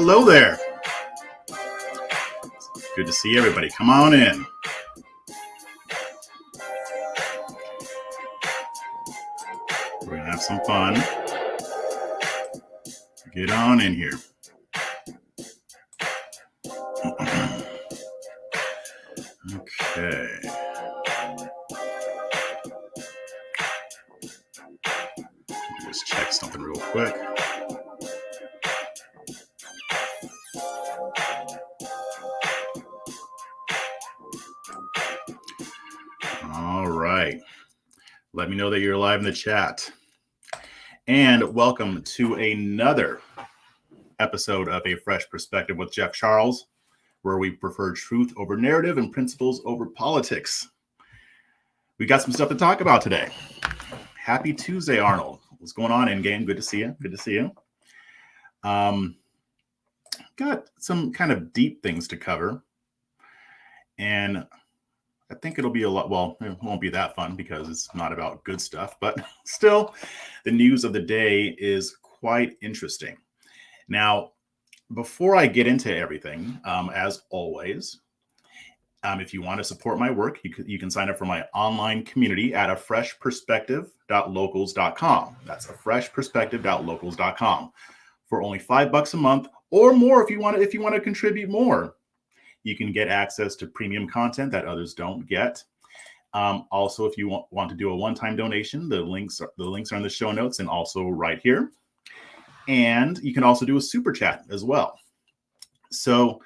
Hello there. Good to see everybody. Come on in. We're going to have some fun. Get on in here. Okay. Just check something real quick. All right. Let me know that you're live in the chat. And welcome to another episode of A Fresh Perspective with Jeff Charles, where we prefer truth over narrative and principles over politics. We got some stuff to talk about today. Happy Tuesday, Arnold. What's going on, in-game? Good to see you. Good to see you. Got some kind of deep things to cover. And I think it'll be a lot, well, it won't be that fun because it's not about good stuff, but still, the news of the day is quite interesting. Now, before I get into everything, as always, if you want to support my work, you can sign up for my online community at afreshperspective.locals.com. That's afreshperspective.locals.com for only $5 a month or more if you want to contribute more. You can get access to premium content that others don't get. Also, if you want to do a one-time donation, the links are in the show notes and also right here. And you can also do a super chat as well. So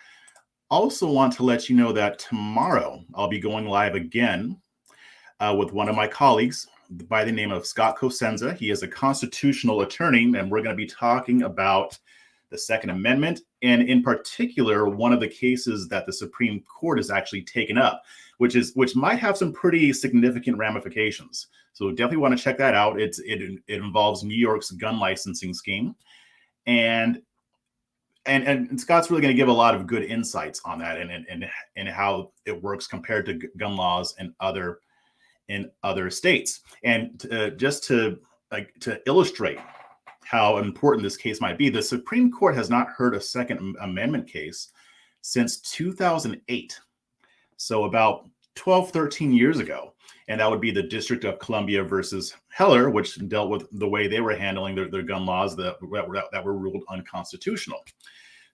also want to let you know that tomorrow I'll be going live again with one of my colleagues by the name of Scott Cosenza. He is a constitutional attorney, and we're going to be talking about the Second Amendment, and in particular, one of the cases that the Supreme Court has actually taken up, which might have some pretty significant ramifications. So definitely want to check that out. It involves New York's gun licensing scheme, and Scott's really going to give a lot of good insights on that and how it works compared to gun laws in other states. And just to illustrate how important this case might be, the Supreme Court has not heard a Second Amendment case since 2008. So about 12, 13 years ago. And that would be the District of Columbia versus Heller, which dealt with the way they were handling their gun laws that were ruled unconstitutional.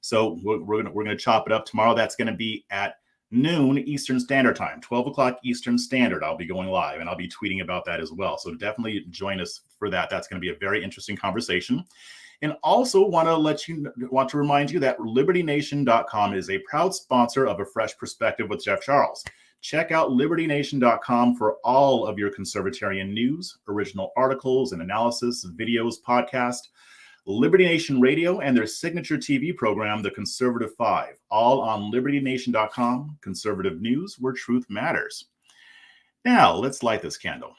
So we're going to chop it up tomorrow. That's going to be at noon Eastern Standard Time, 12 o'clock Eastern Standard. I'll be going live and I'll be tweeting about that as well. So definitely join us for that. That's going to be a very interesting conversation. And also want to remind you that LibertyNation.com is a proud sponsor of A Fresh Perspective with Jeff Charles. Check out LibertyNation.com for all of your conservatarian news, original articles and analysis, videos, podcasts, Liberty Nation Radio, and their signature TV program, The Conservative Five, all on LibertyNation.com, conservative news where truth matters. Now, let's light this candle.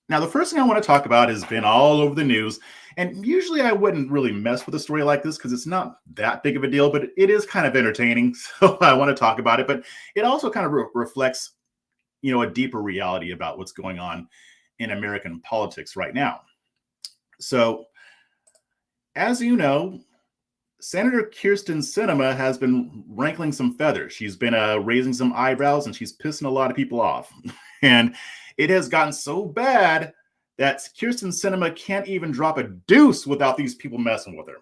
Now, the first thing I want to talk about has been all over the news, and usually I wouldn't really mess with a story like this because it's not that big of a deal, but it is kind of entertaining, so I want to talk about it. But it also kind of reflects, a deeper reality about what's going on in American politics right now. So, as you know, Senator Kyrsten Sinema has been rankling some feathers. She's been raising some eyebrows, and she's pissing a lot of people off. And it has gotten so bad that Kyrsten Sinema can't even drop a deuce without these people messing with her.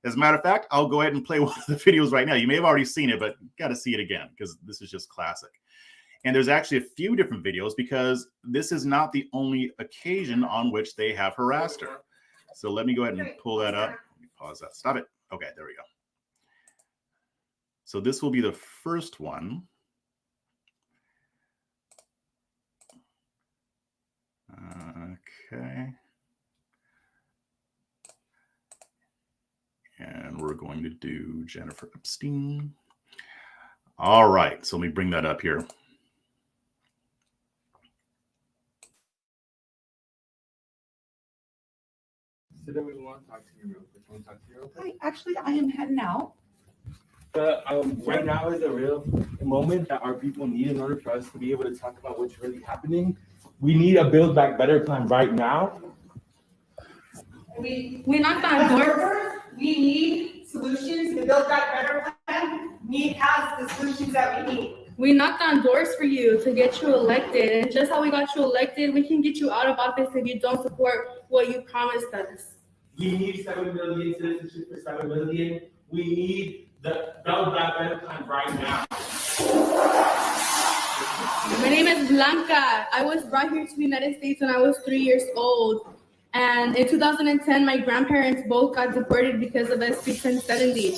As a matter of fact, I'll go ahead and play one of the videos right now. You may have already seen it, but got to see it again because this is just classic. And there's actually a few different videos because this is not the only occasion on which they have harassed her. So let me go ahead and pull that up. Let me pause that. Stop it. Okay, there we go. So this will be the first one. Okay. And we're going to do Jennifer Epstein. All right, so let me bring that up here. Sit down, we want to talk to you real quick. Want to talk to you real quick? Actually, I am heading out. But right now is a real moment that our people need in order for us to be able to talk about what's really happening. We need a Build Back Better plan right now. We knocked on doors. We need solutions to build that better plan. Need has the solutions that we need. We knocked on doors for you to get you elected, and just how we got you elected, we can get you out of office if you don't support what you promised us. We need 7 million citizenship for 7 million. We need the Build Back Better plan right now. My name is Blanca. I was brought here to the United States when I was 3 years old. And in 2010, my grandparents both got deported because of SB 1070.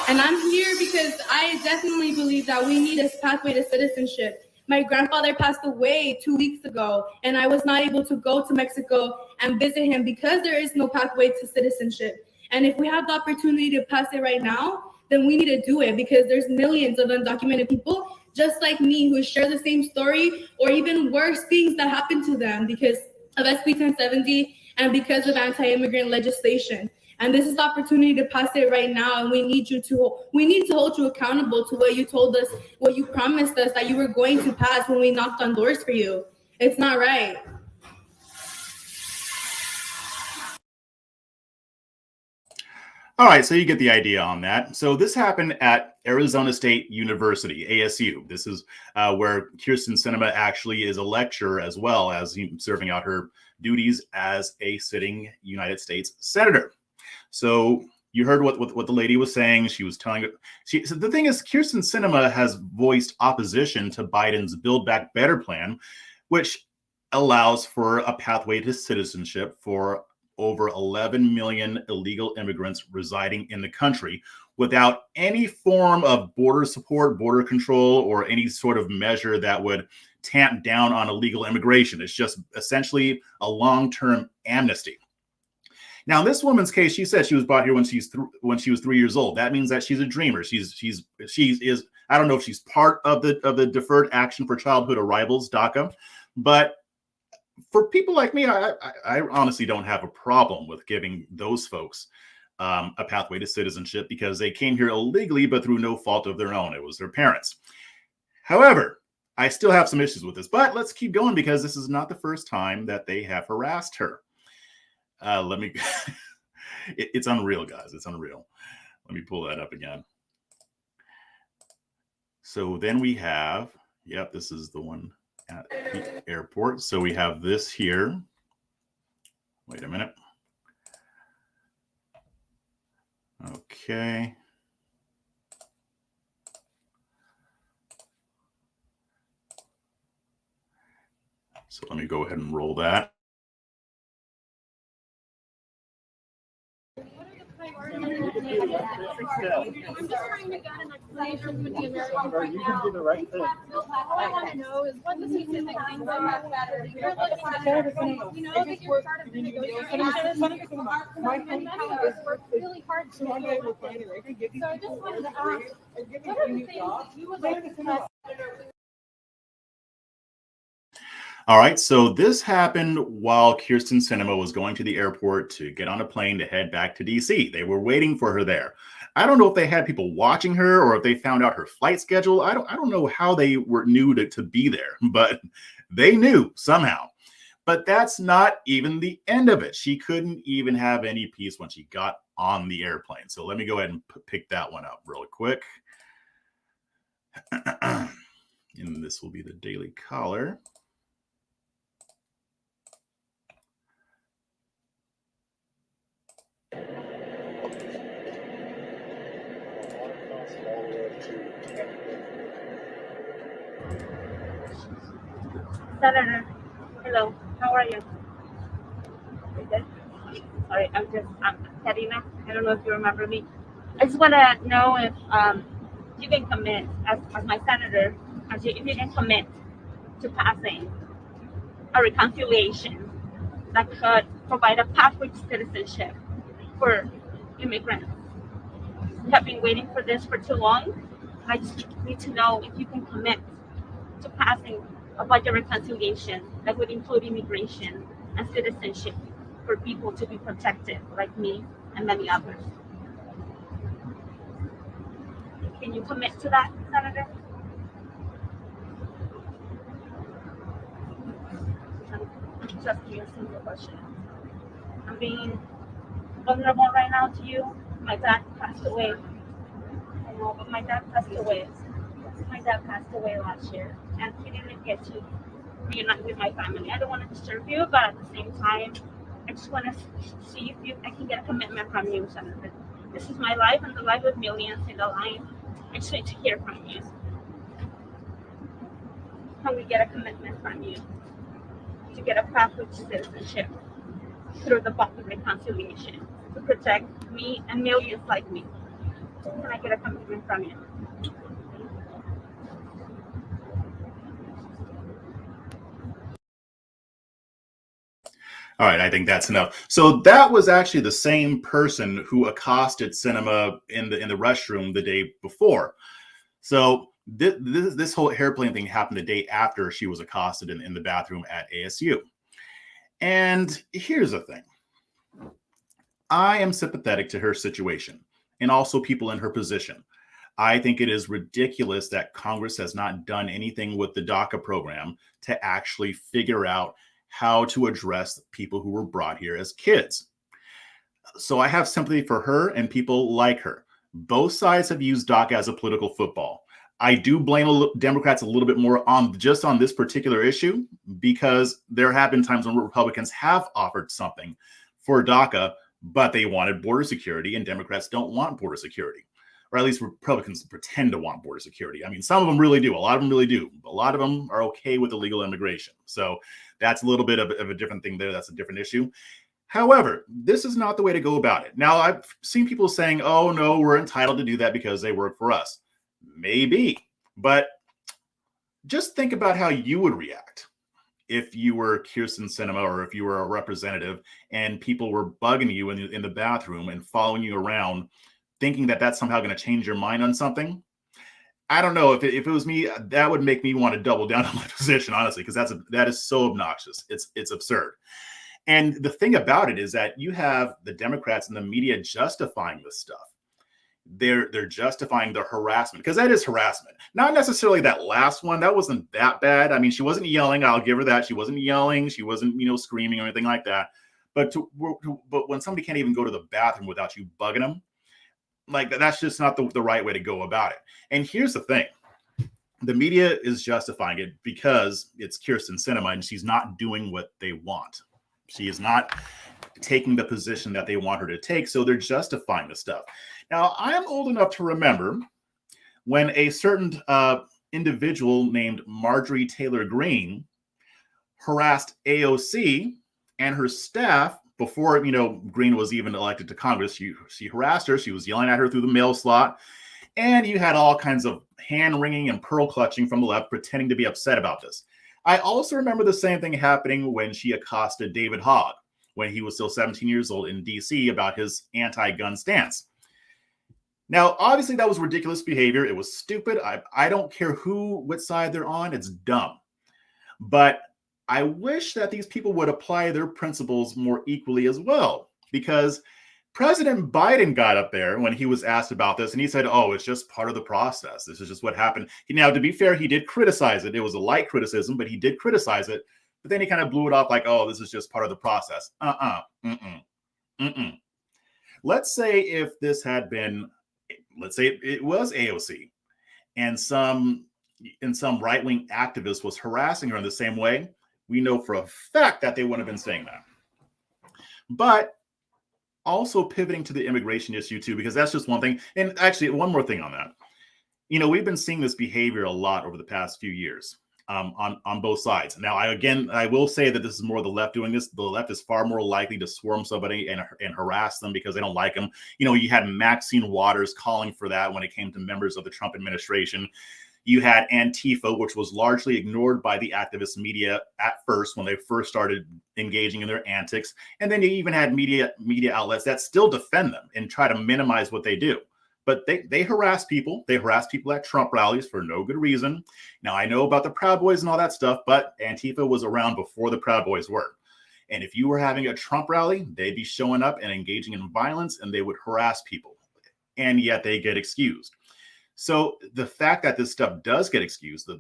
And I'm here because I definitely believe that we need a pathway to citizenship. My grandfather passed away 2 weeks ago, and I was not able to go to Mexico and visit him because there is no pathway to citizenship. And if we have the opportunity to pass it right now, then we need to do it because there's millions of undocumented people just like me who share the same story or even worse things that happen to them because of SB 1070 and because of anti-immigrant legislation. And this is the opportunity to pass it right now, and we need to hold you accountable to what you told us, what you promised us that you were going to pass when we knocked on doors for you. It's not right. All right, so you get the idea on that. So this happened at Arizona State University, ASU. This is where Kyrsten Sinema actually is a lecturer as well as serving out her duties as a sitting United States senator. So you heard what the lady was saying. She was telling so the thing is, Kyrsten Sinema has voiced opposition to Biden's Build Back Better plan, which allows for a pathway to citizenship for over 11 million illegal immigrants residing in the country without any form of border support, border control, or any sort of measure that would tamp down on illegal immigration. It's just essentially a long-term amnesty. Now, in this woman's case, she said she was brought here when she was 3 years old. That means that she's a dreamer. She is. I don't know if she's part of the Deferred Action for Childhood Arrivals, DACA, but for people like me, I honestly don't have a problem with giving those folks a pathway to citizenship because they came here illegally, but through no fault of their own. It was their parents. However, I still have some issues with this, but let's keep going because this is not the first time that they have harassed her. It's unreal, guys. It's unreal. Let me pull that up again. So then we have, this is the one at the airport. So we have this here. Wait a minute. Okay. So let me go ahead and roll that. You can do the right thing. All I want to know is what the specific things are that you're looking at. You know that you're part of the negotiations. And how it's worked really hard to do. So I just wanted to ask, what are the things that you would like to discuss? All right, so this happened while Kyrsten Sinema was going to the airport to get on a plane to head back to DC. They were waiting for her there. I don't know if they had people watching her or if they found out her flight schedule. I don't know how they knew to be there, but they knew somehow. But that's not even the end of it. She couldn't even have any peace when she got on the airplane. So let me go ahead and pick that one up real quick. And this will be the Daily Caller. Senator, hello, how are you? Good. Sorry, I'm Karina. I don't know if you remember me. I just want to know if you can commit, as my senator, if you can commit to passing a reconciliation that could provide a pathway to citizenship for immigrants. We have been waiting for this for too long. I just need to know if you can commit to passing a budget reconciliation that would include immigration and citizenship for people to be protected, like me and many others. Can you commit to that, Senator? I'm just asking a simple question. I'm being vulnerable right now to you. My dad passed away. I know, but my dad passed away. My dad passed away last year, and he didn't get to reunite with my family. I don't want to disturb you, but at the same time, I just want to see if I can get a commitment from you, Senator. This is my life and the life of millions in the line. I just need to hear from you. Can we get a commitment from you to get a pathway to citizenship through the path of reconciliation to protect me and millions like me? Can I get a commitment from you? All right, I think that's enough. So that was actually the same person who accosted Sinema in the restroom the day before. So this whole hairplane thing happened the day after she was accosted in the bathroom at ASU. And here's the thing. I am sympathetic to her situation and also people in her position. I think it is ridiculous that Congress has not done anything with the DACA program to actually figure out how to address people who were brought here as kids. So I have sympathy for her and people like her. Both sides have used DACA as a political football. I do blame Democrats a little bit more on this particular issue, because there have been times when Republicans have offered something for DACA, but they wanted border security, and Democrats don't want border security. Or at least Republicans pretend to want border security. I mean, some of them really do. A lot of them really do. A lot of them are okay with illegal immigration. So that's a little bit of a different thing there. That's a different issue. However, this is not the way to go about it. Now, I've seen people saying, oh, no, we're entitled to do that because they work for us. Maybe. But just think about how you would react if you were Kyrsten Sinema, or if you were a representative and people were bugging you in the bathroom and following you around, thinking that that's somehow going to change your mind on something. I don't know. If it was me, that would make me want to double down on my position, honestly, because that is so obnoxious. It's absurd. And the thing about it is that you have the Democrats and the media justifying this stuff. They're justifying the harassment, because that is harassment. Not necessarily that last one. That wasn't that bad. I mean, she wasn't yelling. I'll give her that. She wasn't yelling. She wasn't, screaming or anything like that. But when somebody can't even go to the bathroom without you bugging them, like, that's just not the right way to go about it. And here's the thing. The media is justifying it because it's Kyrsten Sinema, and she's not doing what they want. She is not taking the position that they want her to take, so they're justifying the stuff. Now, I am old enough to remember when a certain individual named Marjorie Taylor Greene harassed AOC and her staff before, Greene was even elected to Congress. She harassed her. She was yelling at her through the mail slot. And you had all kinds of hand wringing and pearl clutching from the left pretending to be upset about this. I also remember the same thing happening when she accosted David Hogg when he was still 17 years old in DC about his anti-gun stance. Now, obviously, that was ridiculous behavior. It was stupid. I don't care which side they're on. It's dumb. But I wish that these people would apply their principles more equally as well, because President Biden got up there when he was asked about this, and he said, oh, it's just part of the process. This is just what happened. Now, to be fair, he did criticize it. It was a light criticism, but he did criticize it. But then he kind of blew it off like, oh, this is just part of the process. Let's say if this had been, let's say it was AOC, and some right-wing activist was harassing her in the same way, we know for a fact that they wouldn't have been saying that. But also pivoting to the immigration issue too, because that's just one thing. And actually, one more thing on that. We've been seeing this behavior a lot over the past few years on both sides. Now, I will say that this is more the left doing this. The left is far more likely to swarm somebody and harass them because they don't like them. You had Maxine Waters calling for that when it came to members of the Trump administration. You had Antifa, which was largely ignored by the activist media at first when they first started engaging in their antics. And then you even had media outlets that still defend them and try to minimize what they do. But they harass people. They harass people at Trump rallies for no good reason. Now, I know about the Proud Boys and all that stuff, but Antifa was around before the Proud Boys were. And if you were having a Trump rally, they'd be showing up and engaging in violence, and they would harass people. And yet they get excused. So the fact that this stuff does get excused, the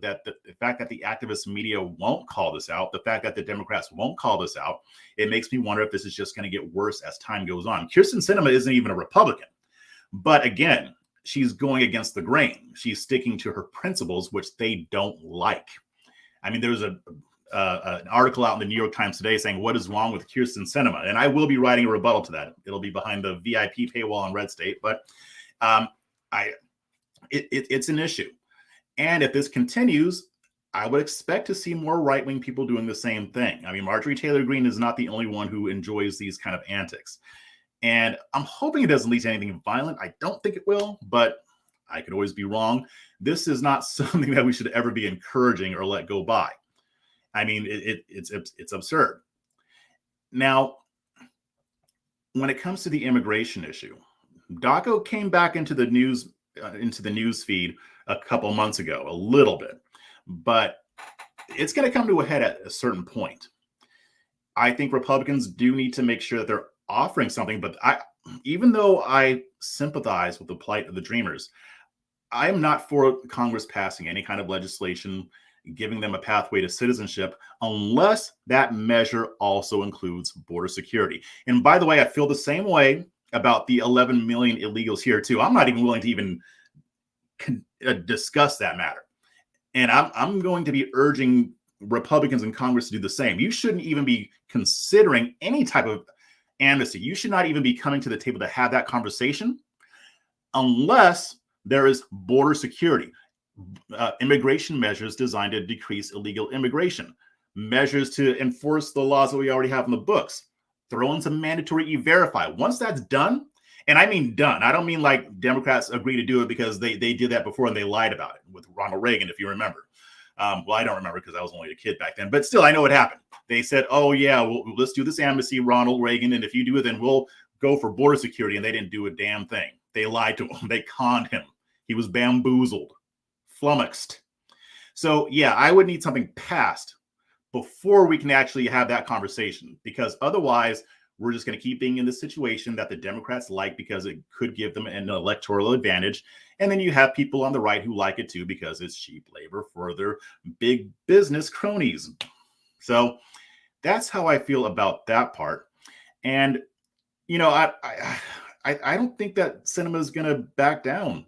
fact that the activist media won't call this out, the fact that the Democrats won't call this out, it makes me wonder if this is just going to get worse as time goes on. Kyrsten Sinema isn't even a Republican. But again, she's going against the grain. She's sticking to her principles, which they don't like. I mean, there was an article out in the New York Times today saying, what is wrong with Kyrsten Sinema? And I will be writing a rebuttal to that. It'll be behind the VIP paywall on Red State. But it's an issue. And if this continues, I would expect to see more right-wing people doing the same thing. I mean, Marjorie Taylor Greene is not the only one who enjoys these kind of antics. And I'm hoping it doesn't lead to anything violent. I don't think it will, but I could always be wrong. This is not something that we should ever be encouraging or let go by. I mean, it's absurd. Now, when it comes to the immigration issue, DACA came back into the news feed a couple months ago, a little bit, but it's going to come to a head at a certain point. I think Republicans do need to make sure that they're offering something, but even though I sympathize with the plight of the Dreamers, I am not for Congress passing any kind of legislation giving them a pathway to citizenship unless that measure also includes border security. And by the way, I feel the same way about the 11 million illegals here too. I'm not even willing to even discuss that matter. And I'm going to be urging Republicans in Congress to do the same. You shouldn't even be considering any type of amnesty. You should not even be coming to the table to have that conversation unless there is border security, immigration measures designed to decrease illegal immigration, measures to enforce the laws that we already have in the books, throw in some mandatory e-verify. Once that's done, and I mean done, I don't mean like Democrats agree to do it because they did that before and they lied about it with Ronald Reagan, if you remember. Well, I don't remember because I was only a kid back then, but still, I know what happened. They said, oh yeah, well, let's do this amnesty, Ronald Reagan, and if you do it, then we'll go for border security, and they didn't do a damn thing. They lied to him. They conned him. He was bamboozled, flummoxed. So yeah, I would need something passed before we can actually have that conversation, because otherwise we're just going to keep being in this situation that the Democrats like because it could give them an electoral advantage. And then you have people on the right who like it too because it's cheap labor for their big business cronies. So that's how I feel about that part. And, you know, I don't think that Sinema is going to back down,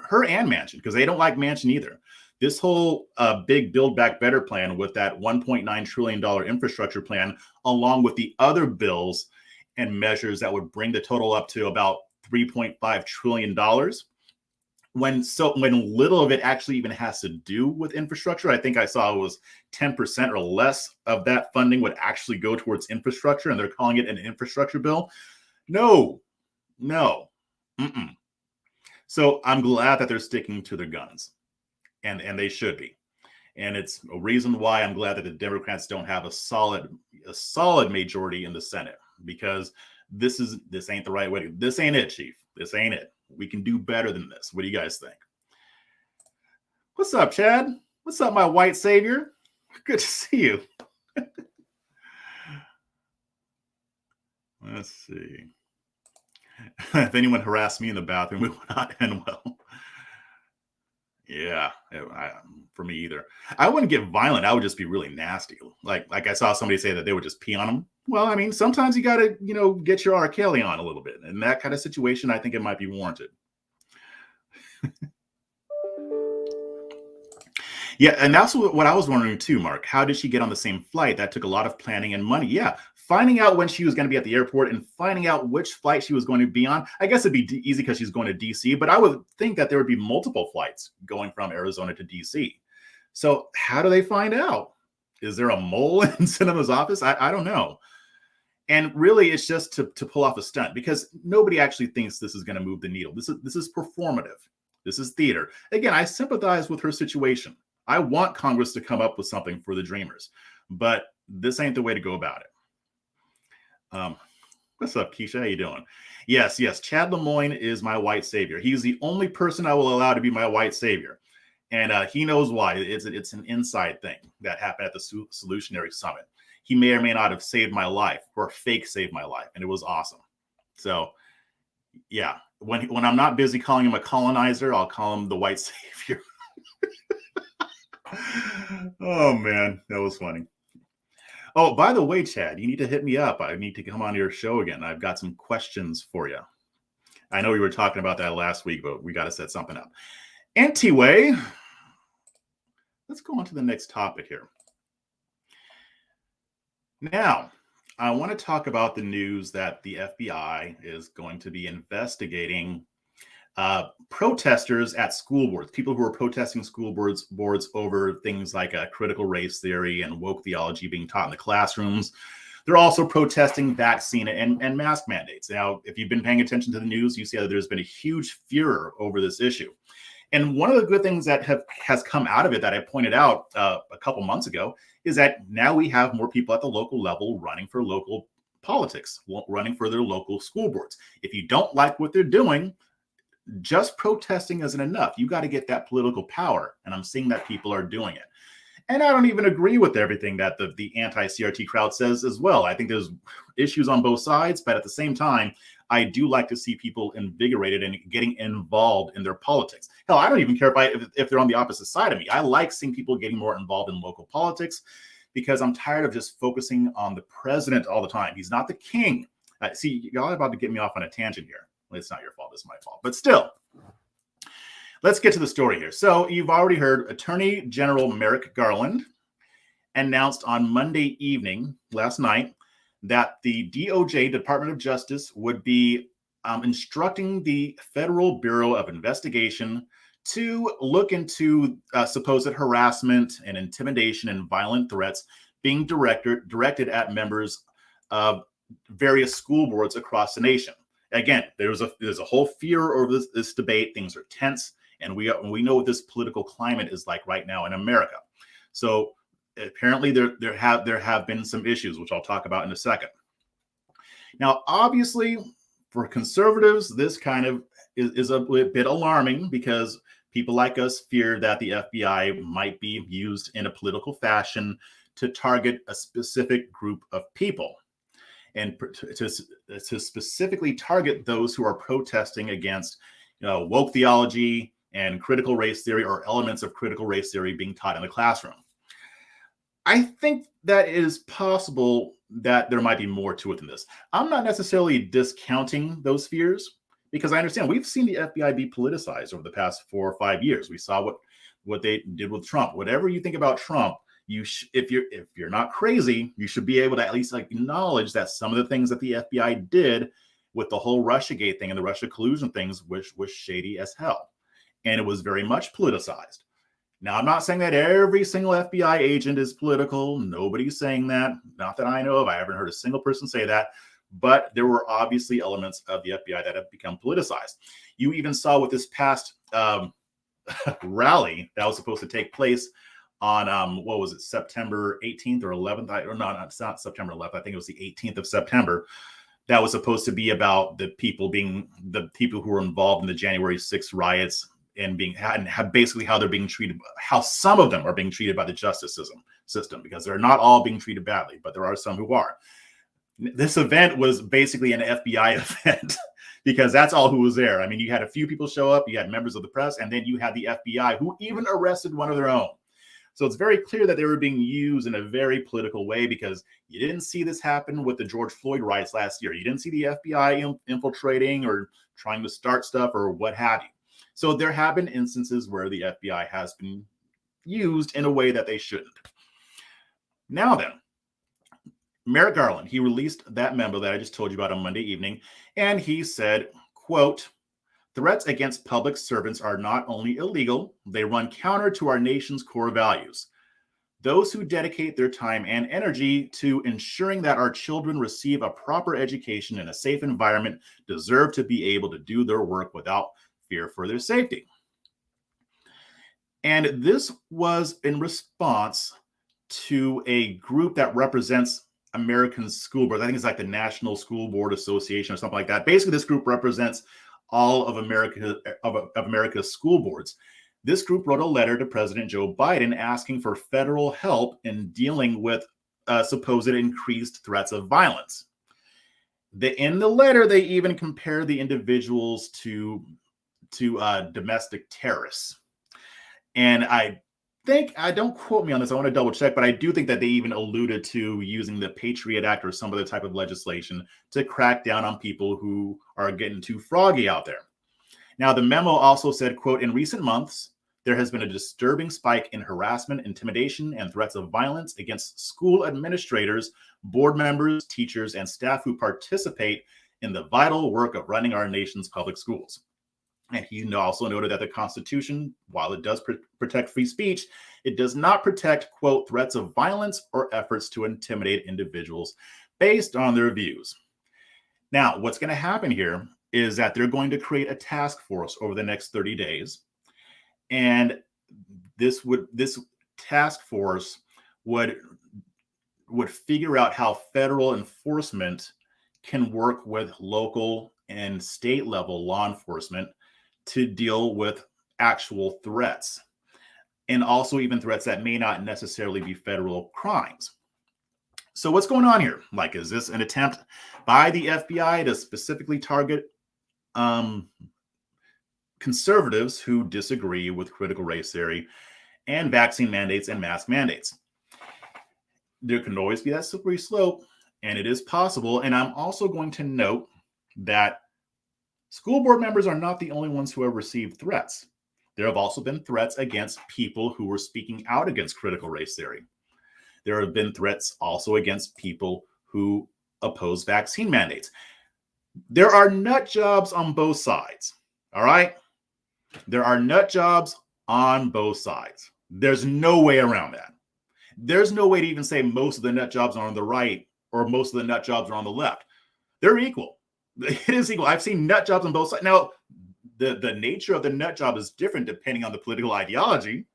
her and Manchin, because they don't like Manchin either. This whole big Build Back Better plan with that $1.9 trillion infrastructure plan, along with the other bills and measures that would bring the total up to about $3.5 trillion, when little of it actually even has to do with infrastructure. I think I saw it was 10% or less of that funding would actually go towards infrastructure, and they're calling it an infrastructure bill. No. Mm-mm. So I'm glad that they're sticking to their guns. And they should be. And it's a reason why I'm glad that the Democrats don't have a solid majority in the Senate, because this ain't the right way. This ain't it, Chief. This ain't it. We can do better than this. What do you guys think? What's up, Chad? What's up, my white savior? Good to see you. Let's see. If anyone harassed me in the bathroom, it would not end well. Yeah, for me either. I wouldn't get violent. I would just be really nasty. Like I saw somebody say that they would just pee on them. Well, I mean, sometimes you got to, get your R. Kelly on a little bit. In that kind of situation, I think it might be warranted. Yeah, and that's what I was wondering too, Mark. How did she get on the same flight? That took a lot of planning and money. Yeah, finding out when she was going to be at the airport and finding out which flight she was going to be on. I guess it'd be easy because she's going to D.C., but I would think that there would be multiple flights going from Arizona to D.C. So how do they find out? Is there a mole in Sinema's office? I don't know. And really, it's just to pull off a stunt, because nobody actually thinks this is going to move the needle. This is performative. This is theater. Again, I sympathize with her situation. I want Congress to come up with something for the Dreamers, but this ain't the way to go about it. What's up, Keisha? How you doing? Yes. Chad Lemoyne is my white savior. He's the only person I will allow to be my white savior. And he knows why. It's an inside thing that happened at the Solutionary Summit. He may or may not have saved my life, or fake saved my life. And it was awesome. So yeah, when I'm not busy calling him a colonizer, I'll call him the white savior. Oh man, that was funny. Oh, by the way, Chad, you need to hit me up. I need to come on your show again. I've got some questions for you. I know we were talking about that last week, but we got to set something up. Anyway, let's go on to the next topic here. Now, I want to talk about the news that the FBI is going to be investigating protesters at school boards, people who are protesting school boards over things like critical race theory and woke theology being taught in the classrooms. They're also protesting vaccine and mask mandates. Now, if you've been paying attention to the news, you see that there's been a huge furor over this issue. And one of the good things that has come out of it that I pointed out a couple months ago is that now we have more people at the local level running for local politics, running for their local school boards. If you don't like what they're doing, just protesting isn't enough. You got to get that political power. And I'm seeing that people are doing it. And I don't even agree with everything that the anti-CRT crowd says as well. I think there's issues on both sides, but at the same time, I do like to see people invigorated and getting involved in their politics. Hell, I don't even care if they're on the opposite side of me. I like seeing people getting more involved in local politics because I'm tired of just focusing on the president all the time. He's not the king. See, y'all are about to get me off on a tangent here. Well, it's not your fault. It's my fault. But still, let's get to the story here. So you've already heard Attorney General Merrick Garland announced on Monday evening, last night, that the DOJ, Department of Justice, would be instructing the Federal Bureau of Investigation to look into supposed harassment and intimidation and violent threats being directed at members of various school boards across the nation. Again, there's a whole fear over this debate. Things are tense, and we know what this political climate is like right now in America. So apparently there have been some issues, which I'll talk about in a second. Now, obviously, for conservatives, this kind of is a bit alarming because people like us fear that the FBI might be used in a political fashion to target a specific group of people, and to specifically target those who are protesting against woke theology and critical race theory or elements of critical race theory being taught in the classroom. I think that it is possible that there might be more to it than this. I'm not necessarily discounting those fears because I understand we've seen the FBI be politicized over the past 4 or 5 years. We saw what they did with Trump. Whatever you think about Trump, if you're not crazy, you should be able to at least acknowledge that some of the things that the FBI did with the whole Russiagate thing and the Russia collusion things was shady as hell. And it was very much politicized. Now, I'm not saying that every single FBI agent is political. Nobody's saying that. Not that I know of. I haven't heard a single person say that. But there were obviously elements of the FBI that have become politicized. You even saw with this past rally that was supposed to take place on, what was it, September 18th or 11th? It's not September 11th. I think it was the 18th of September. That was supposed to be about the people who were involved in the January 6th riots and basically how they're being treated, how some of them are being treated by the justice system, because they're not all being treated badly, but there are some who are. This event was basically an FBI event because that's all who was there. I mean, you had a few people show up, you had members of the press, and then you had the FBI who even arrested one of their own. So it's very clear that they were being used in a very political way because you didn't see this happen with the George Floyd riots last year. You didn't see the FBI infiltrating or trying to start stuff or what have you. So there have been instances where the FBI has been used in a way that they shouldn't. Now then, Merrick Garland, he released that memo that I just told you about on Monday evening, and he said, quote, "Threats against public servants are not only illegal, they run counter to our nation's core values. Those who dedicate their time and energy to ensuring that our children receive a proper education in a safe environment deserve to be able to do their work without fear for their safety." And this was in response to a group that represents American school boards. I think it's like the National School Board Association or something like that. Basically, this group represents all of America's school boards. This group wrote a letter to President Joe Biden asking for federal help in dealing with supposed increased threats of violence. in the letter, they even compare the individuals to domestic terrorists. And I think, don't quote me on this, I want to double check, but I do think that they even alluded to using the Patriot Act or some other type of legislation to crack down on people who are getting too froggy out there. Now, the memo also said, quote, in recent months, there has been a disturbing spike in harassment, intimidation, and threats of violence against school administrators, board members, teachers, and staff who participate in the vital work of running our nation's public schools. And he also noted that the Constitution, while it does protect free speech, it does not protect, quote, threats of violence or efforts to intimidate individuals based on their views. Now, what's going to happen here is that they're going to create a task force over the next 30 days. And this task force would figure out how federal enforcement can work with local and state level law enforcement to deal with actual threats, and also even threats that may not necessarily be federal crimes. So what's going on here? Like, is this an attempt by the FBI to specifically target conservatives who disagree with critical race theory and vaccine mandates and mask mandates? There can always be that slippery slope, and it is possible. And I'm also going to note that school board members are not the only ones who have received threats. There have also been threats against people who were speaking out against critical race theory. There have been threats also against people who oppose vaccine mandates. There are nut jobs on both sides. All right? There are nut jobs on both sides. There's no way around that. There's no way to even say most of the nut jobs are on the right or most of the nut jobs are on the left. They're equal. It is equal. I've seen nut jobs on both sides. Now, the nature of the nut job is different depending on the political ideology.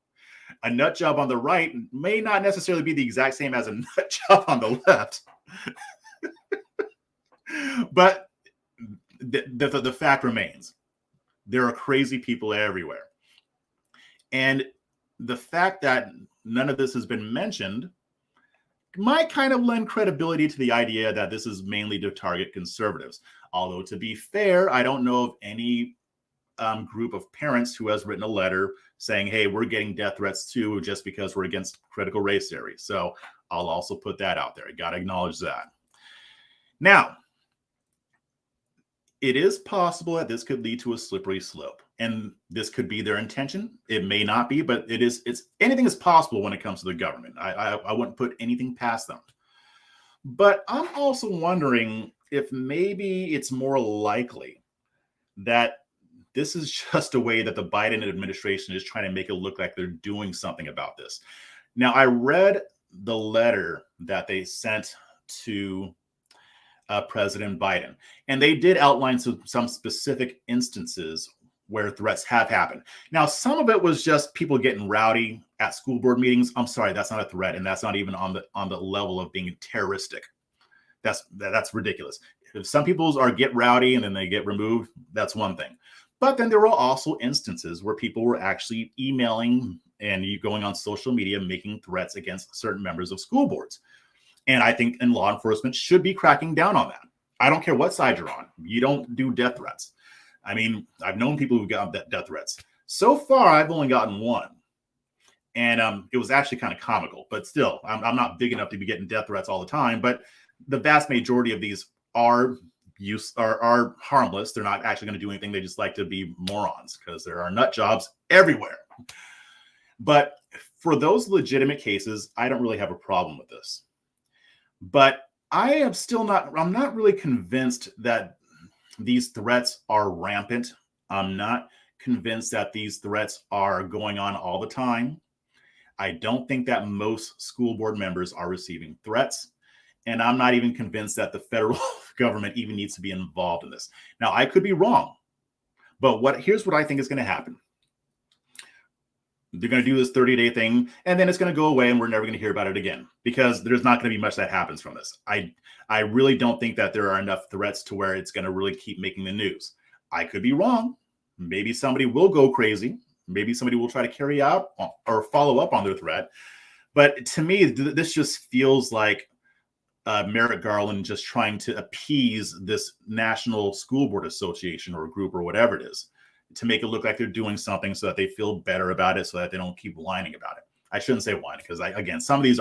A nut job on the right may not necessarily be the exact same as a nut job on the left. But the fact remains, there are crazy people everywhere. And the fact that none of this has been mentioned might kind of lend credibility to the idea that this is mainly to target conservatives. Although, to be fair, I don't know of any group of parents who has written a letter saying, hey, we're getting death threats too, just because we're against critical race theory. So I'll also put that out there. You got to acknowledge that. Now, it is possible that this could lead to a slippery slope, and this could be their intention. It may not be, but it's anything is possible when it comes to the government. I wouldn't put anything past them. But I'm also wondering if maybe it's more likely that this is just a way that the Biden administration is trying to make it look like they're doing something about this. Now, I read the letter that they sent to President Biden, and they did outline some specific instances where threats have happened. Now, some of it was just people getting rowdy at school board meetings. I'm sorry, that's not a threat, and that's not even on the level of being terroristic. That's ridiculous. If some people get rowdy and then they get removed, that's one thing. But then there were also instances where people were actually emailing and going on social media making threats against certain members of school boards. And I think law enforcement should be cracking down on that. I don't care what side you're on. You don't do death threats. I mean, I've known people who've gotten death threats. So far, I've only gotten one. And it was actually kind of comical. But still, I'm not big enough to be getting death threats all the time. But the vast majority of these are harmless. They're not actually going to do anything. They just like to be morons because there are nut jobs everywhere. But for those legitimate cases, I don't really have a problem with this. But I'm not really convinced that these threats are rampant. I'm not convinced that these threats are going on all the time. I don't think that most school board members are receiving threats. And I'm not even convinced that the federal government even needs to be involved in this. Now, I could be wrong, but here's what I think is going to happen. They're going to do this 30-day thing, and then it's going to go away, and we're never going to hear about it again because there's not going to be much that happens from this. I really don't think that there are enough threats to where it's going to really keep making the news. I could be wrong. Maybe somebody will go crazy. Maybe somebody will try to carry out or follow up on their threat. But to me, this just feels like Merrick Garland just trying to appease this National School Board Association or group or whatever it is to make it look like they're doing something so that they feel better about it, so that they don't keep whining about it. I shouldn't say whining because, again, some of these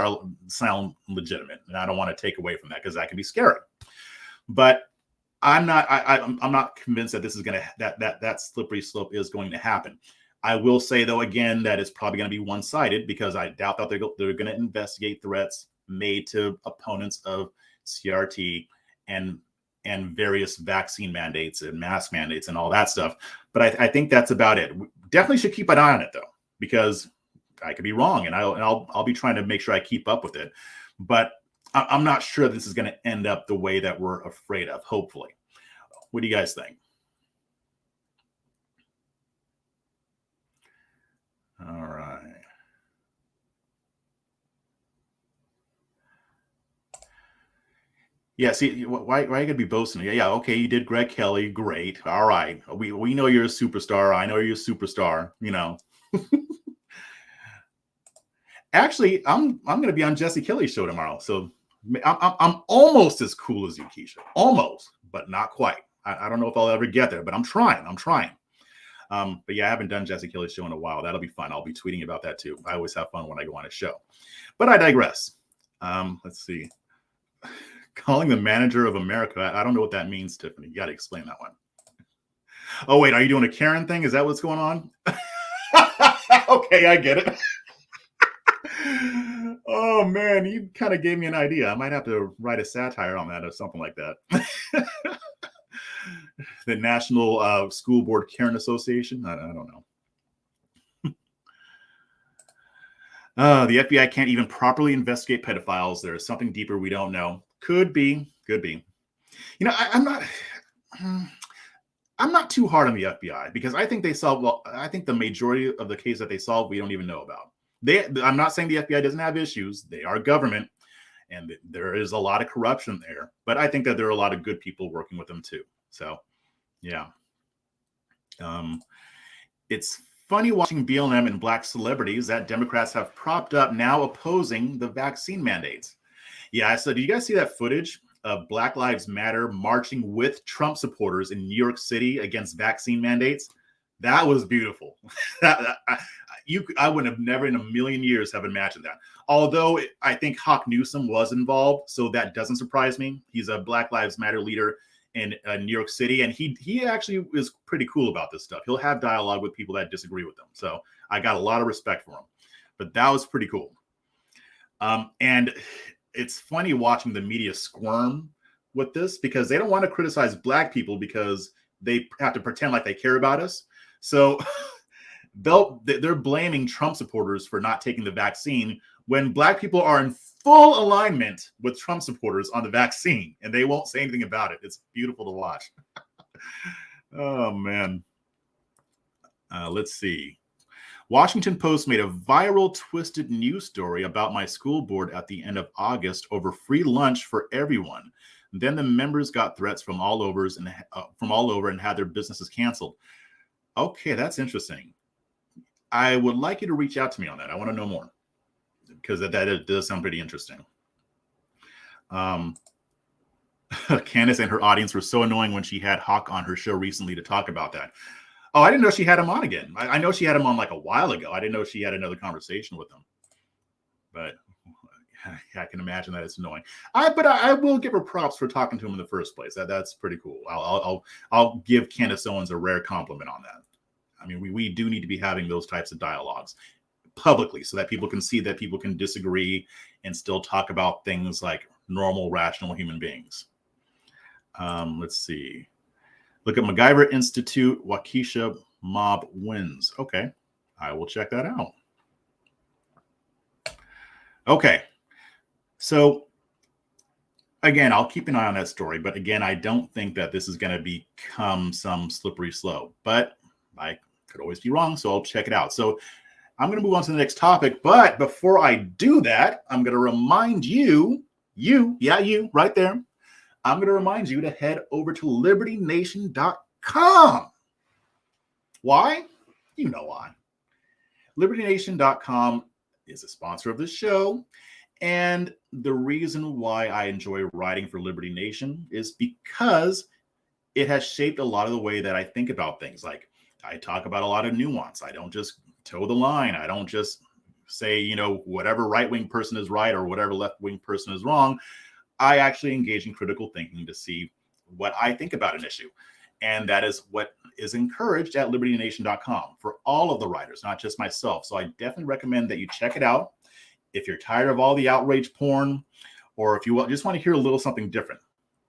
sound legitimate, and I don't want to take away from that because that can be scary. But I'm not convinced that this is going to that slippery slope is going to happen. I will say, though, again, that it's probably going to be one-sided because I doubt that they're going to investigate threats made to opponents of CRT and various vaccine mandates and mask mandates and all that stuff. But I think that's about it. We definitely should keep an eye on it, though, because I could be wrong, and I'll be trying to make sure I keep up with it. But I'm not sure this is going to end up the way that we're afraid of, hopefully. What do you guys think? All right. Yeah, see, why you gotta be boasting? Yeah, okay, you did Greg Kelly, great. All right. We know you're a superstar. I know you're a superstar, you know. Actually, I'm gonna be on Jesse Kelly's show tomorrow. So I'm almost as cool as you, Keisha. Almost, but not quite. I don't know if I'll ever get there, but I'm trying. But yeah, I haven't done Jesse Kelly's show in a while. That'll be fun. I'll be tweeting about that too. I always have fun when I go on a show. But I digress. Let's see. Calling the manager of America. I don't know what that means, Tiffany. You got to explain that one. Oh, wait. Are you doing a Karen thing? Is that what's going on? Okay, I get it. Oh, man. You kind of gave me an idea. I might have to write a satire on that or something like that. The National School Board Karen Association. I don't know. The FBI can't even properly investigate pedophiles. There is something deeper we don't know. Could be. You know, I'm not too hard on the FBI because I think they solve. Well, I think the majority of the cases that they solve, we don't even know about. I'm not saying the FBI doesn't have issues. They are government, and there is a lot of corruption there. But I think that there are a lot of good people working with them too. So, yeah. It's funny watching BLM and black celebrities that Democrats have propped up now opposing the vaccine mandates. Yeah, so did you guys see that footage of Black Lives Matter marching with Trump supporters in New York City against vaccine mandates? That was beautiful. I would have never in a million years have imagined that. Although I think Hawk Newsom was involved, so that doesn't surprise me. He's a Black Lives Matter leader in New York City, and he actually is pretty cool about this stuff. He'll have dialogue with people that disagree with him. So I got a lot of respect for him. But that was pretty cool. And it's funny watching the media squirm with this because they don't want to criticize black people because they have to pretend like they care about us. So they're blaming Trump supporters for not taking the vaccine when black people are in full alignment with Trump supporters on the vaccine, and they won't say anything about it. It's beautiful to watch. Oh, man. Let's see. Washington Post made a viral, twisted news story about my school board at the end of August over free lunch for everyone. Then the members got threats from all over and had their businesses canceled. Okay, that's interesting. I would like you to reach out to me on that. I want to know more because that does sound pretty interesting. Candace and her audience were so annoying when she had Hawk on her show recently to talk about that. Oh, I didn't know she had him on again. I know she had him on like a while ago. I didn't know she had another conversation with him. But I can imagine that it's annoying. But I will give her props for talking to him in the first place. That's pretty cool. I'll give Candace Owens a rare compliment on that. I mean, we do need to be having those types of dialogues publicly so that people can see that people can disagree and still talk about things like normal, rational human beings. Let's see. Look at MacGyver Institute, Waukesha mob wins. Okay, I will check that out. Okay, so again, I'll keep an eye on that story. But again, I don't think that this is going to become some slippery slope. But I could always be wrong, so I'll check it out. So I'm going to move on to the next topic. But before I do that, I'm going to remind you right there. I'm going to remind you to head over to libertynation.com. Why? You know why. Libertynation.com is a sponsor of the show. And the reason why I enjoy writing for Liberty Nation is because it has shaped a lot of the way that I think about things. Like, I talk about a lot of nuance. I don't just toe the line. I don't just say, you know, whatever right-wing person is right or whatever left-wing person is wrong. I actually engage in critical thinking to see what I think about an issue. And that is what is encouraged at libertynation.com for all of the writers, not just myself. So I definitely recommend that you check it out. If you're tired of all the outrage porn, or if you just want to hear a little something different,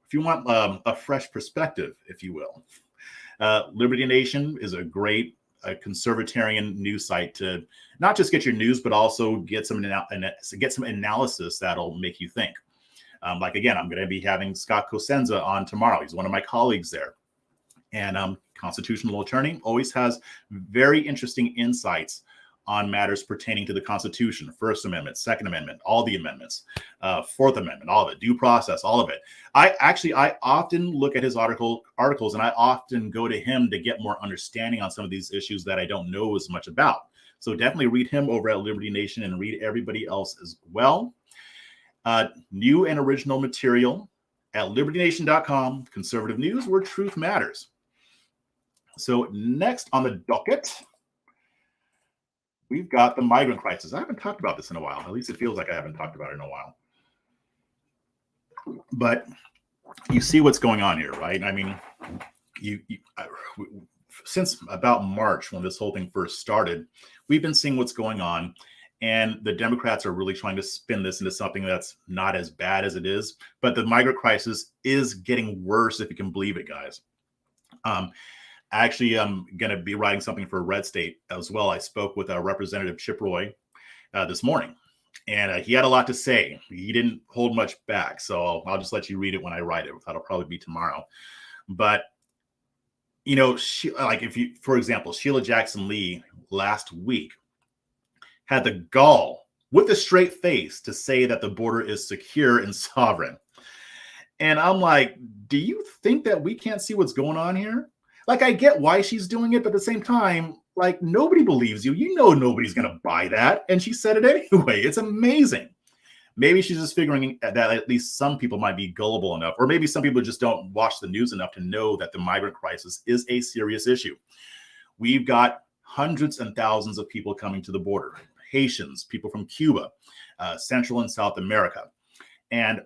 if you want a fresh perspective, if you will, Liberty Nation is a great conservatarian news site to not just get your news, but also get some analysis that'll make you think. Like, again, I'm going to be having Scott Cosenza on tomorrow. He's one of my colleagues there. And constitutional attorney, always has very interesting insights on matters pertaining to the Constitution, First Amendment, Second Amendment, all the amendments, Fourth Amendment, all of it, due process, all of it. I often look at his articles, and I often go to him to get more understanding on some of these issues that I don't know as much about. So definitely read him over at Liberty Nation and read everybody else as well. New and original material at libertynation.com, conservative news where truth matters. So next on the docket, we've got the migrant crisis. I haven't talked about this in a while. At least it feels like I haven't talked about it in a while. But you see what's going on here, right? I mean, since about March, when this whole thing first started, we've been seeing what's going on. And the Democrats are really trying to spin this into something that's not as bad as it is. But the migrant crisis is getting worse, if you can believe it, guys. Actually, I'm going to be writing something for Red State as well. I spoke with Representative Chip Roy this morning, and he had a lot to say. He didn't hold much back, so I'll just let you read it when I write it. That'll probably be tomorrow. But, you know, for example, Sheila Jackson Lee last week had the gall with a straight face to say that the border is secure and sovereign. And I'm like, do you think that we can't see what's going on here? Like, I get why she's doing it, but at the same time, like, nobody believes you. You know nobody's going to buy that. And she said it anyway. It's amazing. Maybe she's just figuring that at least some people might be gullible enough, or maybe some people just don't watch the news enough to know that the migrant crisis is a serious issue. We've got hundreds and thousands of people coming to the border. Haitians, people from Cuba, Central and South America. And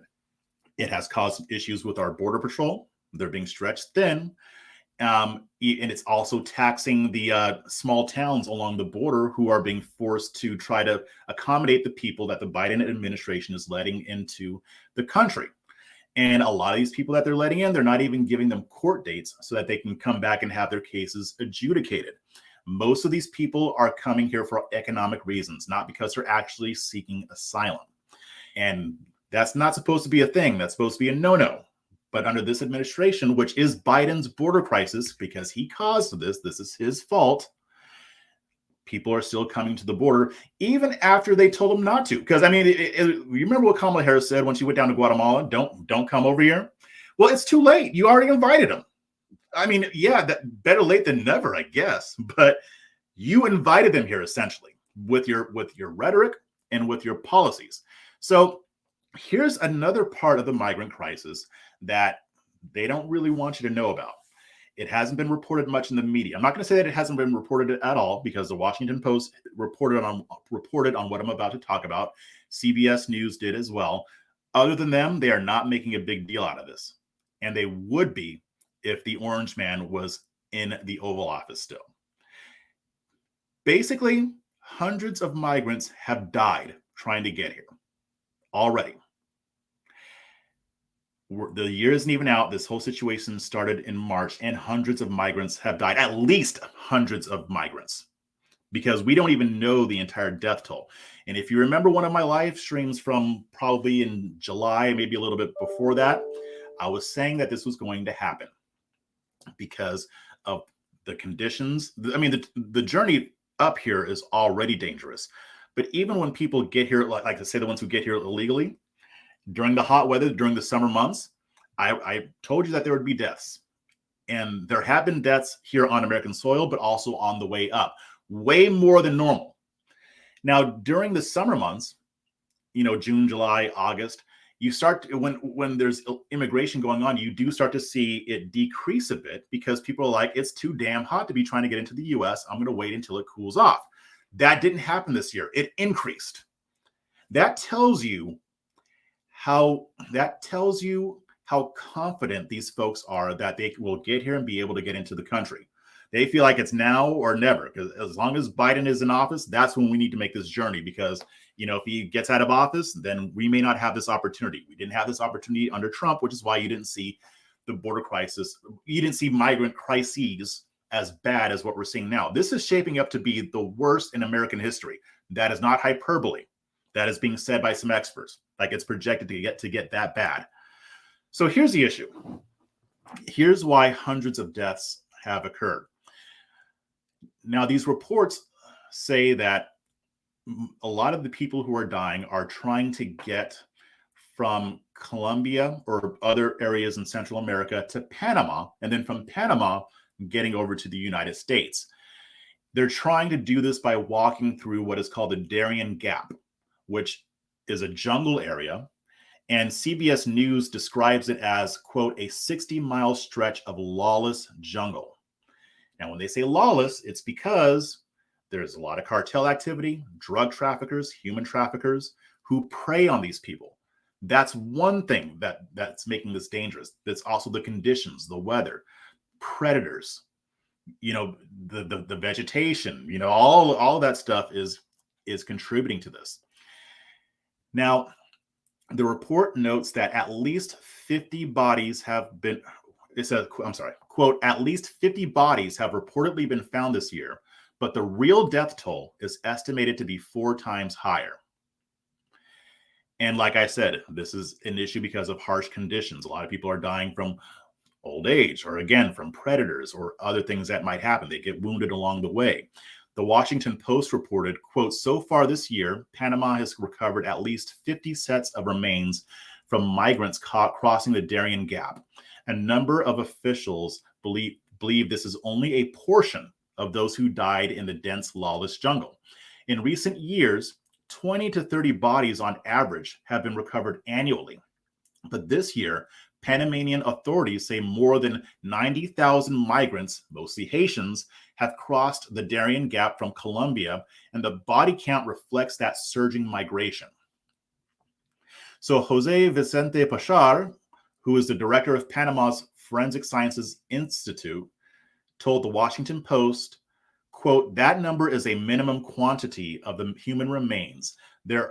it has caused issues with our border patrol. They're being stretched thin. And it's also taxing the small towns along the border who are being forced to try to accommodate the people that the Biden administration is letting into the country. And a lot of these people that they're letting in, they're not even giving them court dates so that they can come back and have their cases adjudicated. Most of these people are coming here for economic reasons, not because they're actually seeking asylum. And that's not supposed to be a thing. That's supposed to be a no-no. But under this administration, which is Biden's border crisis, because he caused this is his fault, people are still coming to the border, even after they told them not to. Because, I mean, you remember what Kamala Harris said when she went down to Guatemala? Don't come over here. Well, it's too late. You already invited them. I mean, yeah, that better late than never, I guess. But you invited them here, essentially, with your rhetoric and with your policies. So here's another part of the migrant crisis that they don't really want you to know about. It hasn't been reported much in the media. I'm not going to say that it hasn't been reported at all, because the Washington Post reported on what I'm about to talk about. CBS News did as well. Other than them, they are not making a big deal out of this. And they would be if the orange man was in the Oval Office still. Basically, hundreds of migrants have died trying to get here already. The year isn't even out. This whole situation started in March, and hundreds of migrants have died, at least hundreds of migrants, because we don't even know the entire death toll. And if you remember one of my live streams from probably in July, maybe a little bit before that, I was saying that this was going to happen because of the conditions. I mean, the journey up here is already dangerous. But even when people get here, like I say, the ones who get here illegally, during the hot weather, during the summer months, I told you that there would be deaths. And there have been deaths here on American soil, but also on the way up, way more than normal. Now, during the summer months, June, July, August, you start to, when there's immigration going on, you do start to see it decrease a bit because people are like, it's too damn hot to be trying to get into the US. I'm going to wait until it cools off. That didn't happen this year. It increased. That tells you how confident these folks are that they will get here and be able to get into the country. They feel like it's now or never, because as long as Biden is in office, that's when we need to make this journey, because if he gets out of office, then we may not have this opportunity. We didn't have this opportunity under Trump, which is why you didn't see the border crisis. You didn't see migrant crises as bad as what we're seeing now. This is shaping up to be the worst in American history. That is not hyperbole. That is being said by some experts. Like, it's projected to get that bad. So here's the issue. Here's why hundreds of deaths have occurred. Now, these reports say that a lot of the people who are dying are trying to get from Colombia or other areas in Central America to Panama, and then from Panama getting over to the United States. They're trying to do this by walking through what is called the Darien Gap, which is a jungle area. And CBS News describes it as, quote, a 60-mile stretch of lawless jungle. Now, when they say lawless, it's because there's a lot of cartel activity, drug traffickers, human traffickers who prey on these people. That's one thing that's making this dangerous. That's also the conditions, the weather, predators, the vegetation, all that stuff is contributing to this. Now, the report notes that at least 50 bodies have been, it says, I'm sorry, quote, at least 50 bodies have reportedly been found this year, but the real death toll is estimated to be 4 times higher. And like I said, this is an issue because of harsh conditions. A lot of people are dying from old age, or again, from predators or other things that might happen. They get wounded along the way. The Washington Post reported, quote, so far this year, Panama has recovered at least 50 sets of remains from migrants caught crossing the Darien Gap. A number of officials believe this is only a portion of those who died in the dense, lawless jungle. In recent years, 20 to 30 bodies on average have been recovered annually. But this year, Panamanian authorities say more than 90,000 migrants, mostly Haitians, have crossed the Darien Gap from Colombia, and the body count reflects that surging migration. So Jose Vicente Pachar, who is the director of Panama's Forensic Sciences Institute, told the Washington Post, quote, that number is a minimum quantity of the human remains. That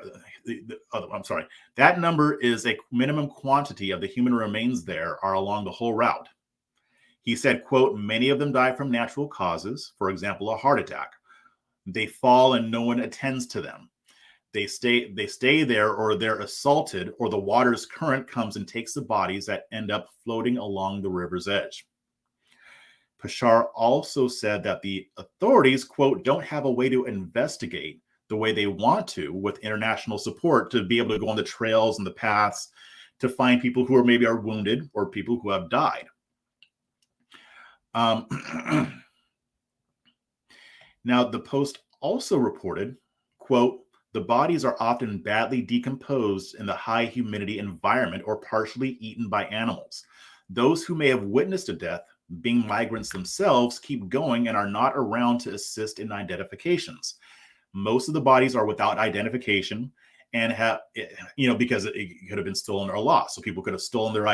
number is a minimum quantity of the human remains there are along the whole route. He said, quote, many of them die from natural causes, for example, a heart attack. They fall and no one attends to them. They stay there, or they're assaulted, or the water's current comes and takes the bodies that end up floating along the river's edge. Pachar also said that the authorities, quote, don't have a way to investigate the way they want to with international support to be able to go on the trails and the paths to find people who maybe are wounded or people who have died. Now, the Post also reported, quote, the bodies are often badly decomposed in the high humidity environment or partially eaten by animals. Those who may have witnessed a death, being migrants themselves, keep going and are not around to assist in identifications. Most of the bodies are without identification and have, because it could have been stolen or lost. So people could have stolen their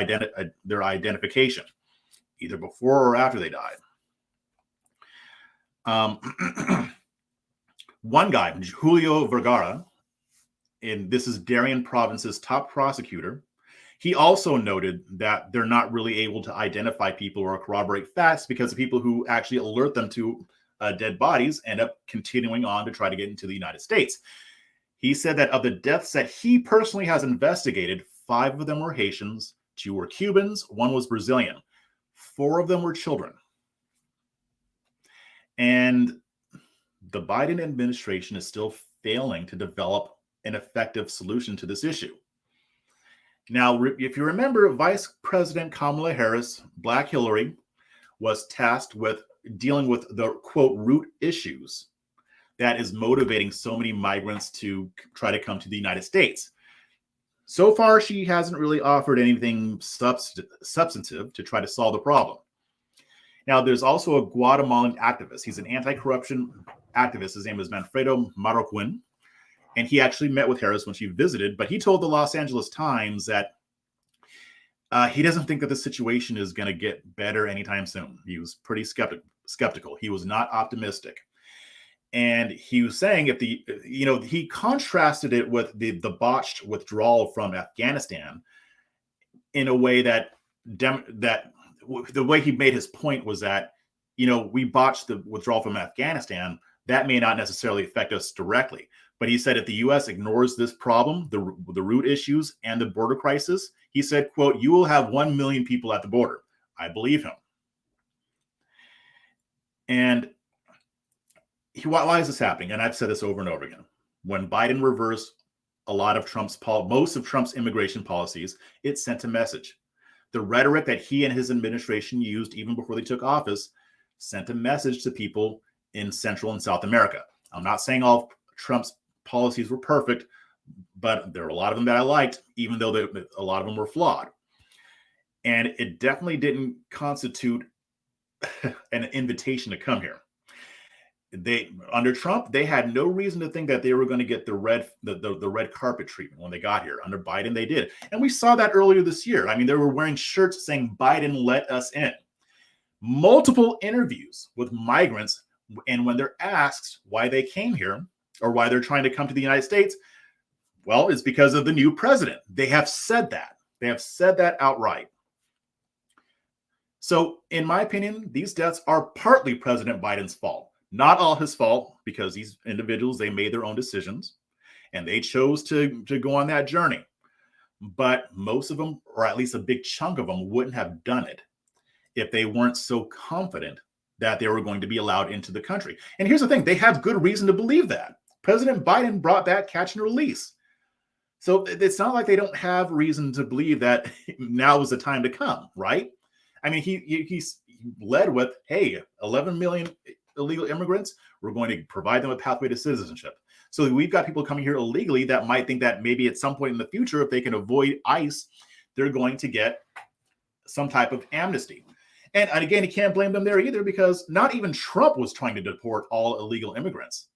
identification either before or after they died. One guy, Julio Vergara, and this is Darien Province's top prosecutor, he also noted that they're not really able to identify people or corroborate facts because the people who actually alert them to dead bodies end up continuing on to try to get into the United States. He said that of the deaths that he personally has investigated, 5 of them were Haitians, 2 were Cubans, 1 was Brazilian, 4 of them were children. And the Biden administration is still failing to develop an effective solution to this issue. Now, if you remember, Vice President Kamala Harris, Black Hillary, was tasked with dealing with the, quote, root issues that is motivating so many migrants to try to come to the United States. So far, she hasn't really offered anything substantive to try to solve the problem. Now, there's also a Guatemalan activist. He's an anti-corruption activist. His name is Manfredo Marroquin. And he actually met with Harris when she visited, but he told the Los Angeles Times that he doesn't think that the situation is going to get better anytime soon. He was pretty skeptical. He was not optimistic. And he was saying he contrasted it with the botched withdrawal from Afghanistan in a way that the way he made his point was that, we botched the withdrawal from Afghanistan. That may not necessarily affect us directly. But he said if the U.S. ignores this problem, the root issues and the border crisis, he said, quote, you will have 1 million people at the border. I believe him. And why is this happening? And I've said this over and over again. When Biden reversed most of Trump's immigration policies, it sent a message. The rhetoric that he and his administration used even before they took office sent a message to people in Central and South America. I'm not saying all of Trump's policies were perfect, but there are a lot of them that I liked, even though a lot of them were flawed. And it definitely didn't constitute an invitation to come here. Under Trump, they had no reason to think that they were going to get the red carpet treatment when they got here. Under Biden, they did. And we saw that earlier this year. I mean, they were wearing shirts saying, Biden let us in. Multiple interviews with migrants. And when they're asked why they came here or why they're trying to come to the United States, well, it's because of the new president. They have said that. They have said that outright. So, in my opinion, these deaths are partly President Biden's fault. Not all his fault, because these individuals, they made their own decisions and they chose to go on that journey. But most of them, or at least a big chunk of them, wouldn't have done it if they weren't so confident that they were going to be allowed into the country. And here's the thing, they have good reason to believe that. President Biden brought back catch and release. So it's not like they don't have reason to believe that now is the time to come, right? I mean, he led with, hey, 11 million illegal immigrants, we're going to provide them a pathway to citizenship. So we've got people coming here illegally that might think that maybe at some point in the future, if they can avoid ICE, they're going to get some type of amnesty. And again, you can't blame them there either, because not even Trump was trying to deport all illegal immigrants.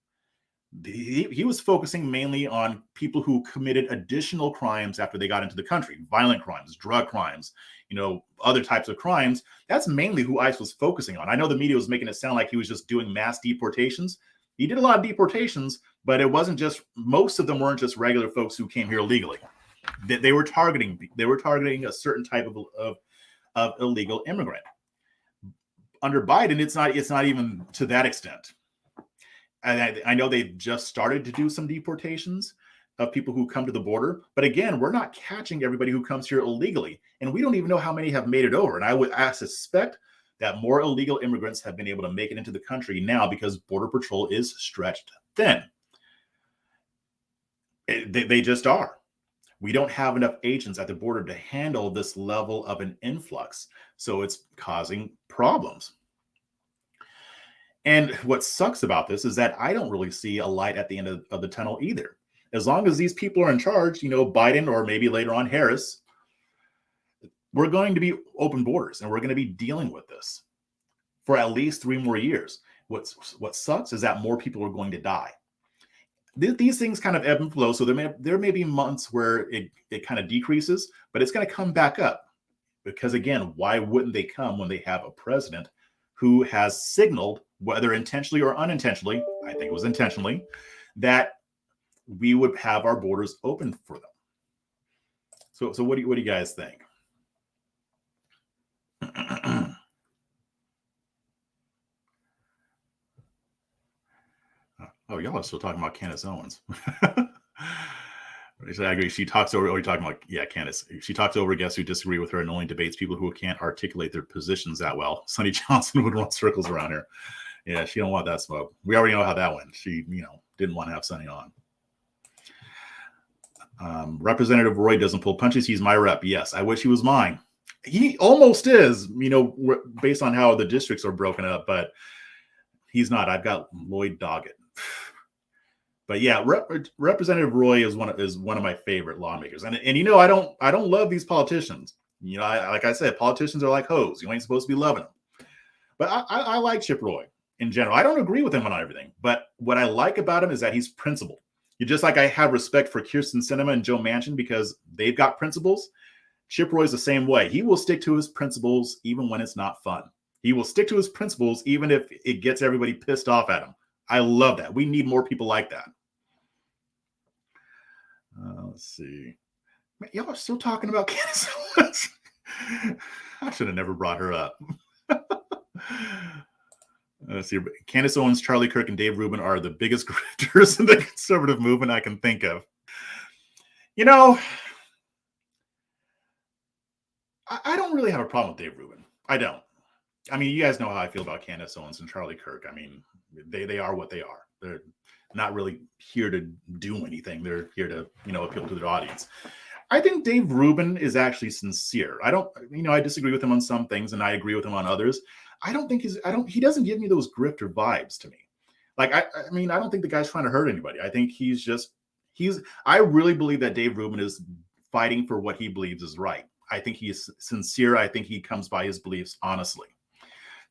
He was focusing mainly on people who committed additional crimes after they got into the country, violent crimes, drug crimes, other types of crimes. That's mainly who ICE was focusing on. I know the media was making it sound like he was just doing mass deportations. He did a lot of deportations, but it wasn't just, most of them weren't just regular folks who came here illegally. They were targeting a certain type of illegal immigrant. Under Biden, it's not even to that extent. And I know they've just started to do some deportations of people who come to the border. But again, we're not catching everybody who comes here illegally. And we don't even know how many have made it over. And I suspect that more illegal immigrants have been able to make it into the country now because Border Patrol is stretched thin. They just are. We don't have enough agents at the border to handle this level of an influx. So it's causing problems. And what sucks about this is that I don't really see a light at the end of the tunnel either. As long as these people are in charge, Biden or maybe later on Harris, we're going to be open borders and we're going to be dealing with this for at least 3 more years. What sucks is that more people are going to die. These things kind of ebb and flow. So there may be months where it kind of decreases, but it's going to come back up. Because again, why wouldn't they come when they have a president who has signaled, whether intentionally or unintentionally, I think it was intentionally, that we would have our borders open for them. So what do you guys think? Oh, y'all are still talking about Candace Owens. I agree. She talks over. You're talking about, Candace. She talks over guests who disagree with her and only debates people who can't articulate their positions that well. Sonny Johnson would run circles around her. Yeah, she don't want that smoke. We already know how that went. She, didn't want to have Sonny on. Representative Roy doesn't pull punches. He's my rep. Yes, I wish he was mine. He almost is, based on how the districts are broken up, but he's not. I've got Lloyd Doggett. But yeah, Representative Roy is one of my favorite lawmakers, and you know, I don't love these politicians. You know, like I said, politicians are like hoes. You ain't supposed to be loving them. But I like Chip Roy in general. I don't agree with him on everything, but what I like about him is that he's principled. You just like I have respect for Kyrsten Sinema and Joe Manchin because they've got principles. Chip Roy's the same way. He will stick to his principles even when it's not fun. He will stick to his principles even if it gets everybody pissed off at him. I love that. We need more people like that. Let's see. Man, y'all are still talking about Candace Owens. I should have never brought her up. Let's see. Candace Owens, Charlie Kirk, and Dave Rubin are the biggest grifters in the conservative movement I can think of. You know, I don't really have a problem with Dave Rubin. I don't. I mean, you guys know how I feel about Candace Owens and Charlie Kirk. I mean, they are what they are. They're not really here to do anything. They're here to, you know, appeal to their audience. I think Dave Rubin is actually sincere. I disagree with him on some things and I agree with him on others. He doesn't give me those grifter vibes to me. Like, I don't think the guy's trying to hurt anybody. I think I really believe that Dave Rubin is fighting for what he believes is right. I think he is sincere. I think he comes by his beliefs honestly.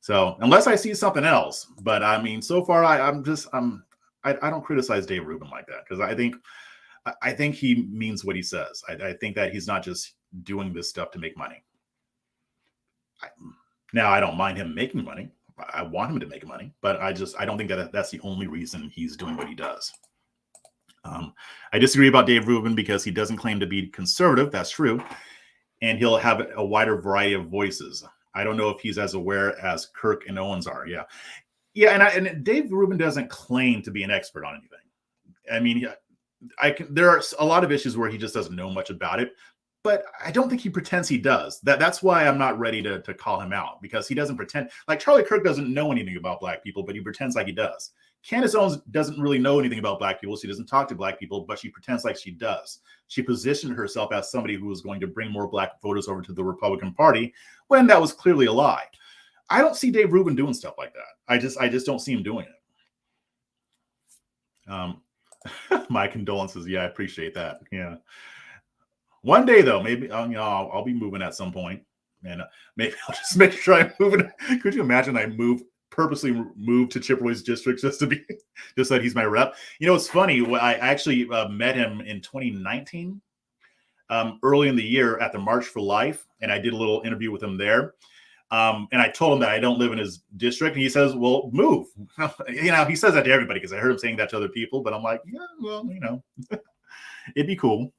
So unless I see something else, but I mean, so far I don't criticize Dave Rubin like that because I think he means what he says. I think that he's not just doing this stuff to make money. Now, I don't mind him making money. I want him to make money, but I don't think that that's the only reason he's doing what he does. I disagree about Dave Rubin because he doesn't claim to be conservative. That's true. And he'll have a wider variety of voices. I don't know if he's as aware as Kirk and Owens are. Yeah. And Dave Rubin doesn't claim to be an expert on anything. I mean, there are a lot of issues where he just doesn't know much about it, but I don't think he pretends he does. That's why I'm not ready to call him out because he doesn't pretend. Like Charlie Kirk doesn't know anything about Black people, but he pretends like he does. Candace Owens doesn't really know anything about Black people. She doesn't talk to Black people, but she pretends like she does. She positioned herself as somebody who was going to bring more Black voters over to the Republican Party when that was clearly a lie. I don't see Dave Rubin doing stuff like that. I just don't see him doing it. My condolences. Yeah, I appreciate that. Yeah. One day though, maybe I'll be moving at some point, and maybe I'll just make sure I'm moving. Could you imagine I purposely move to Chip Roy's district just that he's my rep? You know, it's funny. I actually met him in 2019, early in the year at the March for Life, and I did a little interview with him there. And I told him that I don't live in his district, and he says, "Well, move." You know, he says that to everybody because I heard him saying that to other people. But I'm like, yeah, well, you know, it'd be cool.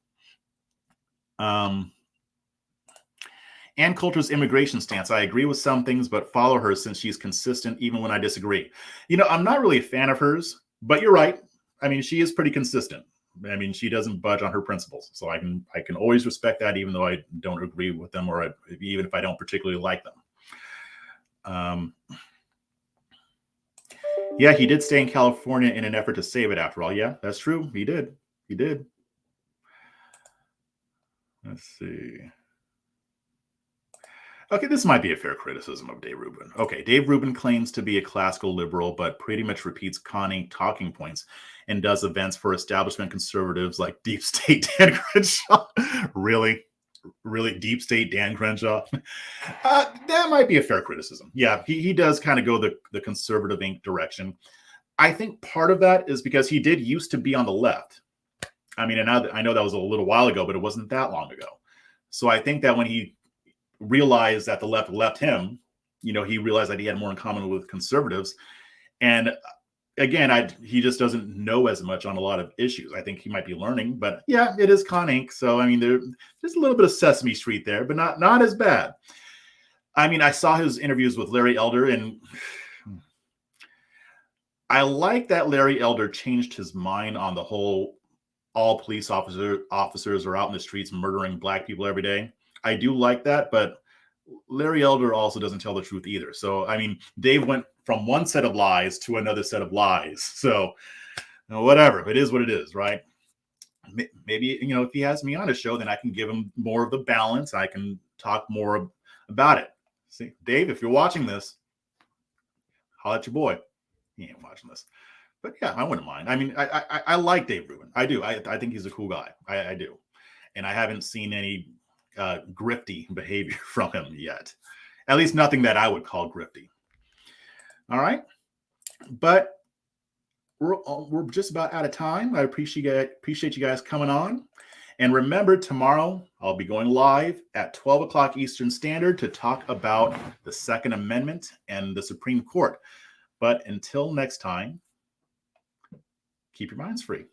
Ann Coulter's immigration stance. I agree with some things, but follow her since she's consistent even when I disagree. You know, I'm not really a fan of hers, but you're right. I mean, she is pretty consistent. I mean, she doesn't budge on her principles. So I can always respect that, even though I don't agree with them or even if I don't particularly like them. Yeah, he did stay in California in an effort to save it after all. Yeah, that's true. He did. Let's see. Okay, this might be a fair criticism of Dave Rubin. Okay, Dave Rubin claims to be a classical liberal, but pretty much repeats conning talking points and does events for establishment conservatives like Deep State Dan Crenshaw. Really Deep State Dan Crenshaw? That might be a fair criticism. Yeah, he does kind of go the conservative Inc. direction. I think part of that is because he did used to be on the left. I mean, and I know that was a little while ago, but it wasn't that long ago. So I think that when he realized that the left left him, you know, he realized that he had more in common with conservatives. And again, he just doesn't know as much on a lot of issues. I think he might be learning, but yeah, it is Con Inc. So, I mean, there's a little bit of Sesame Street there, but not as bad. I mean, I saw his interviews with Larry Elder, and I like that Larry Elder changed his mind on the whole all police officers are out in the streets murdering Black people every day. I do like that, but Larry Elder also doesn't tell the truth either. So, I mean, Dave went from one set of lies to another set of lies. So, you know, whatever. It is what it is, right? Maybe, you know, if he has me on a show, then I can give him more of the balance. I can talk more about it. See, Dave, if you're watching this, holla at your boy. He ain't watching this. But yeah, I wouldn't mind. I mean, I like Dave Rubin. I do. I think he's a cool guy. I do. And I haven't seen any grifty behavior from him yet. At least nothing that I would call grifty. All right. But we're just about out of time. I appreciate you guys coming on. And remember, tomorrow I'll be going live at 12 o'clock Eastern Standard to talk about the Second Amendment and the Supreme Court. But until next time, keep your minds free.